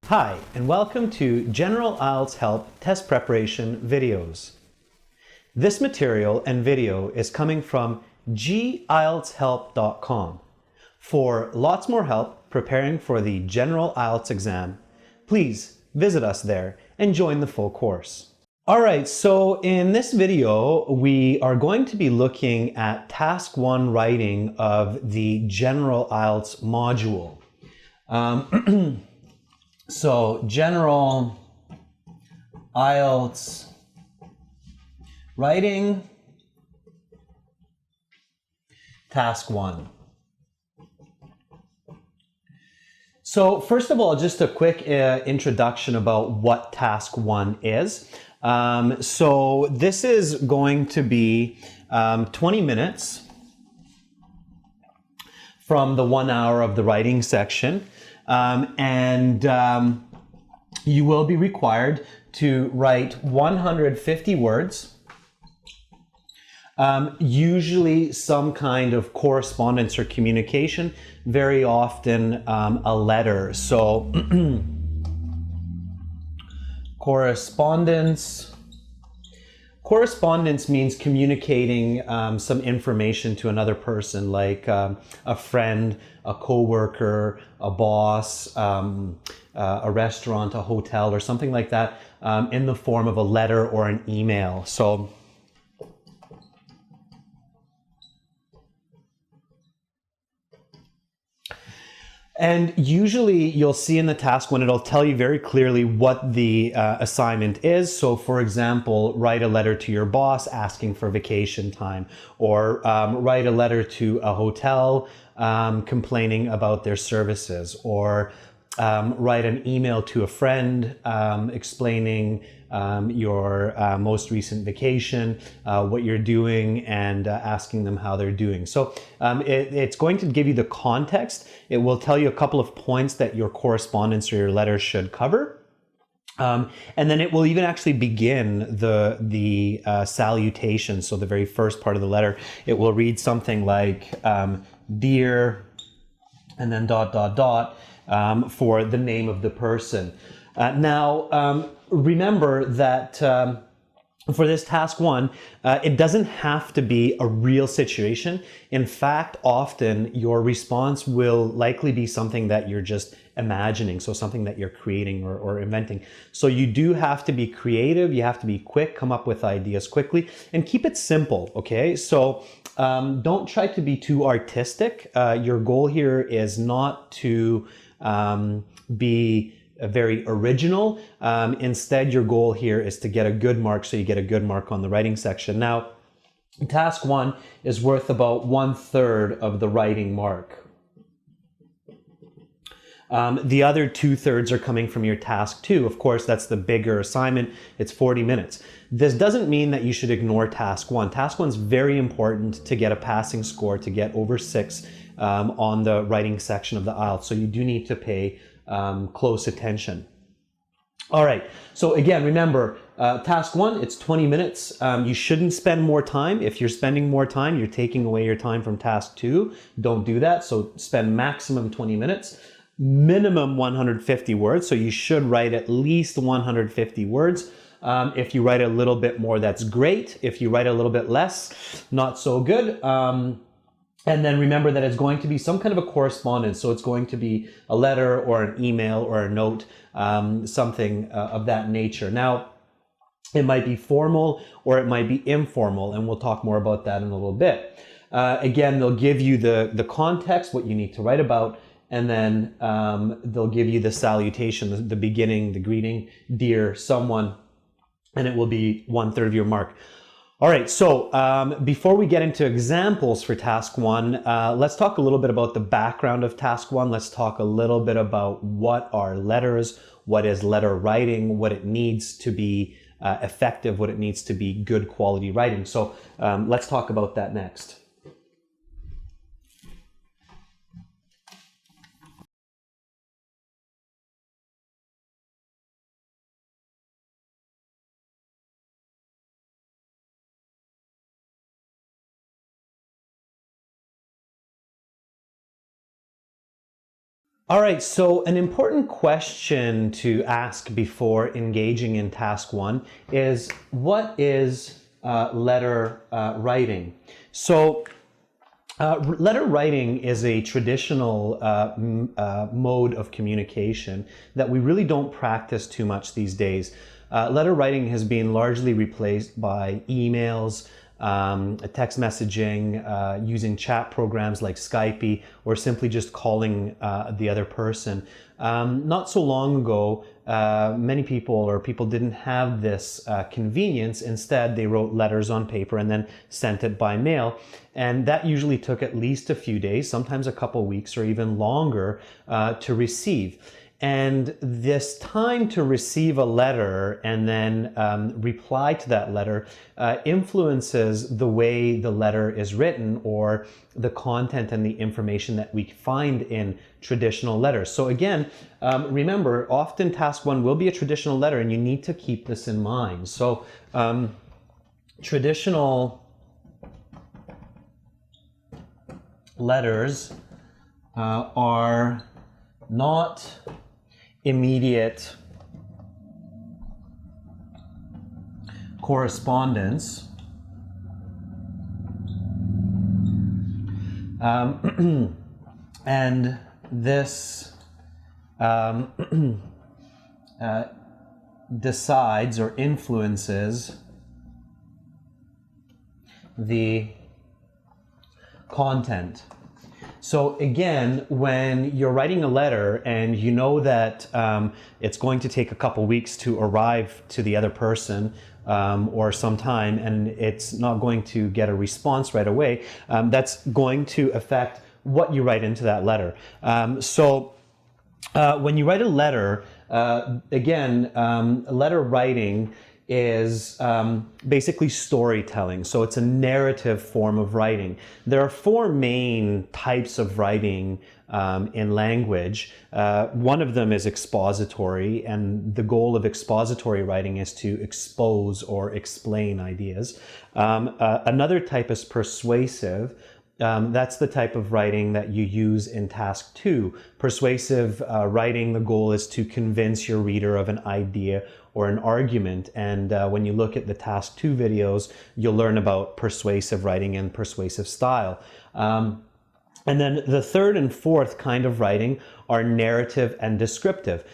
Hi, and welcome to General IELTS Help Test Preparation videos. This material and video is coming from gieltshelp.com. For lots more help preparing for the General IELTS exam, please visit us there and join the full course. Alright, so in this video, we are going to be looking at Task 1 writing of the General IELTS module. So, General IELTS writing, Task 1. So, first of all, just a quick introduction about what Task 1 is. So, this is going to be 20 minutes from the 1 hour of the writing section. You will be required to write 150 words, usually some kind of correspondence or communication, very often a letter. So Correspondence means communicating some information to another person, like a friend, a coworker, a boss, a restaurant, a hotel, or something like that, in the form of a letter or an email. So and usually you'll see in the task one, it'll tell you very clearly what the assignment is. So for example, write a letter to your boss asking for vacation time, or write a letter to a hotel complaining about their services, or write an email to a friend explaining your most recent vacation, what you're doing, and asking them how they're doing. So it's going to give you the context. It will tell you a couple of points that your correspondence or your letter should cover. And then it will even actually begin the salutation. So the very first part of the letter, it will read something like, dear, and then ... for the name of the person. Now, remember that for this task one, it doesn't have to be a real situation. In fact, often your response will likely be something that you're just imagining, so something that you're creating or inventing. So you do have to be creative, you have to be quick, come up with ideas quickly, and keep it simple, okay? So don't try to be too artistic. Your goal here is not to be very original. Instead, your goal here is to get a good mark, so you get a good mark on the writing section. Now, task one is worth about 1/3 of the writing mark. The other 2/3 are coming from your task two. Of course, that's the bigger assignment. It's 40 minutes. This doesn't mean that you should ignore task one. Task one's very important to get a passing score, to get over 6 on the writing section of the IELTS. So you do need to pay close attention. All right, so again, remember, task one, it's 20 minutes. You shouldn't spend more time. If you're spending more time, you're taking away your time from task two. Don't do that. So spend maximum 20 minutes, minimum 150 words. So you should write at least 150 words. If you write a little bit more, that's great. If you write a little bit less, not so good. And then remember that it's going to be some kind of a correspondence. So it's going to be a letter or an email or a note, something of that nature. Now, it might be formal or it might be informal, and we'll talk more about that in a little bit. Again, they'll give you the context, what you need to write about, and then they'll give you the salutation, the beginning, the greeting, dear someone, and it will be 1/3 of your mark. All right, so before we get into examples for task one, let's talk a little bit about the background of task one. Let's talk a little bit about what are letters, what is letter writing, what it needs to be effective, what it needs to be good quality writing. So let's talk about that next. All right, so an important question to ask before engaging in task one is, what is letter writing? So letter writing is a traditional mode of communication that we really don't practice too much these days. Letter writing has been largely replaced by emails, text messaging, using chat programs like Skype, or simply just calling the other person. Not so long ago, many people didn't have this convenience. Instead, they wrote letters on paper and then sent it by mail. And that usually took at least a few days, sometimes a couple weeks or even longer to receive. And this time to receive a letter and then reply to that letter influences the way the letter is written, or the content and the information that we find in traditional letters. So again, remember, often task one will be a traditional letter, and you need to keep this in mind. So traditional letters are not immediate correspondence, and this decides or influences the content. So again, when you're writing a letter and you know that it's going to take a couple weeks to arrive to the other person, or some time, and it's not going to get a response right away, that's going to affect what you write into that letter. So when you write a letter, again, letter writing is basically storytelling. So it's a narrative form of writing. There are four main types of writing in language. One of them is expository, and the goal of expository writing is to expose or explain ideas. Another type is persuasive. That's the type of writing that you use in task two. Persuasive writing, the goal is to convince your reader of an idea or an argument. And when you look at the task two videos, you'll learn about persuasive writing and persuasive style. And then the third and fourth kind of writing are narrative and descriptive.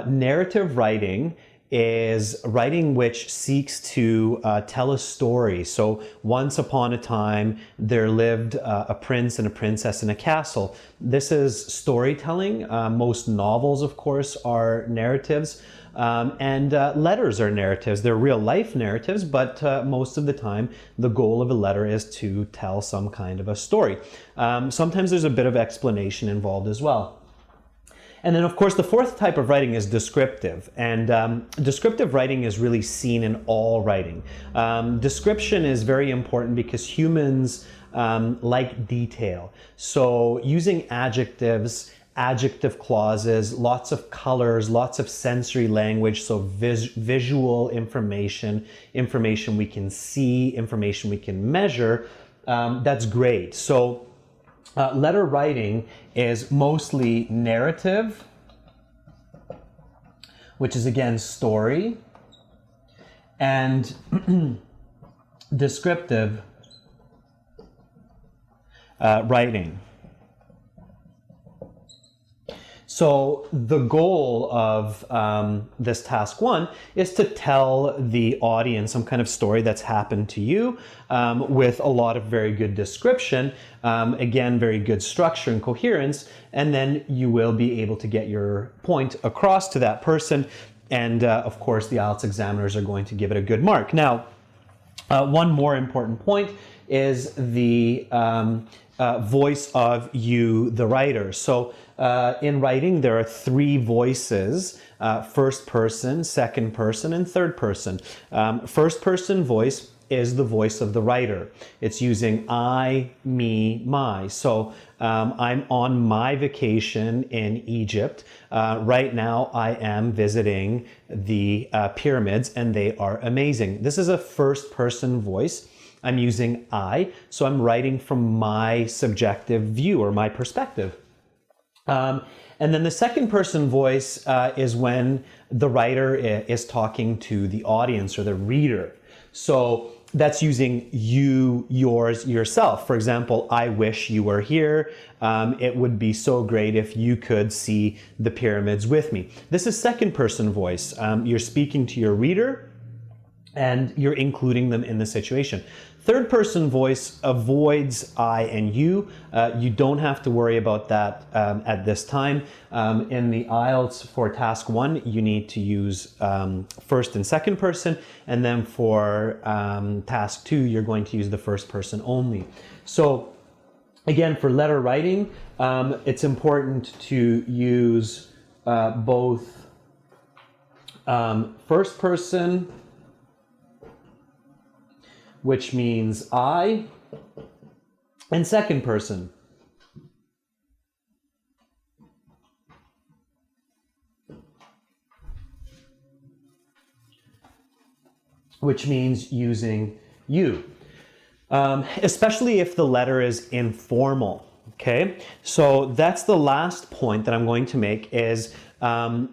Narrative writing is writing which seeks to tell a story. So once upon a time, there lived a prince and a princess in a castle. This is storytelling. Most novels, of course, are narratives. And letters are narratives. They're real life narratives, but most of the time, the goal of a letter is to tell some kind of a story. Sometimes there's a bit of explanation involved as well. And then, of course, the fourth type of writing is descriptive. And descriptive writing is really seen in all writing. Description is very important because humans like detail. So using adjectives, adjective clauses, lots of colors, lots of sensory language, so visual information, information we can see, information we can measure, that's great. So letter writing is mostly narrative, which is again story, and descriptive writing. So the goal of this task one is to tell the audience some kind of story that's happened to you with a lot of very good description, again, very good structure and coherence, and then you will be able to get your point across to that person. And of course, the IELTS examiners are going to give it a good mark. Now, one more important point is the voice of you, the writer. So in writing, there are three voices: first person, second person, and third person. First person voice is the voice of the writer. It's using I, me, my. So I'm on my vacation in Egypt. Right now I am visiting the pyramids and they are amazing. This is a first person voice. I'm using I, so I'm writing from my subjective view or my perspective. And then the second person voice is when the writer is talking to the audience or the reader. So that's using you, yours, yourself. For example, I wish you were here. It would be so great if you could see the pyramids with me. This is second person voice. You're speaking to your reader and you're including them in the situation. Third person voice avoids I and you. You don't have to worry about that at this time. In the IELTS for task 1, you need to use first and second person, and then for task 2, you're going to use the first person only. So again, for letter writing, it's important to use both first person, which means I, and second person, which means using you, especially if the letter is informal. Okay, so that's the last point that I'm going to make is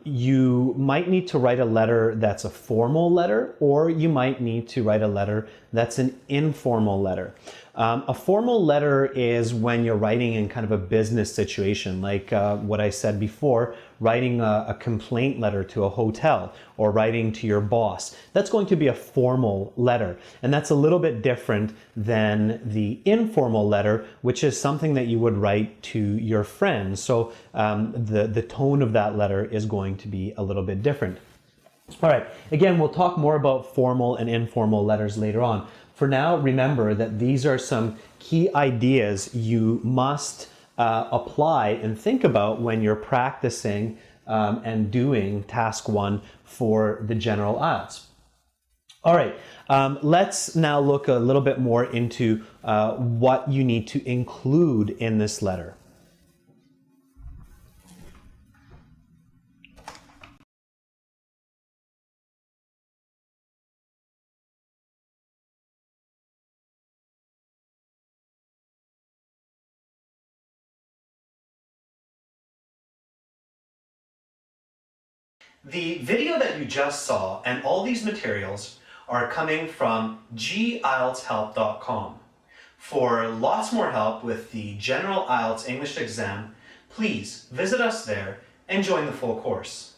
you might need to write a letter that's a formal letter, or you might need to write a letter that's an informal letter. A formal letter is when you're writing in kind of a business situation, like what I said before, writing a complaint letter to a hotel or writing to your boss. That's going to be a formal letter. And that's a little bit different than the informal letter, which is something that you would write to your friends. So the tone of that letter is going to be a little bit different. All right, again, we'll talk more about formal and informal letters later on. For now, remember that these are some key ideas you must apply and think about when you're practicing and doing task 1 for the general IELTS. All right, let's now look a little bit more into what you need to include in this letter. The video that you just saw and all these materials are coming from gieltshelp.com. For lots more help with the General IELTS English exam, please visit us there and join the full course.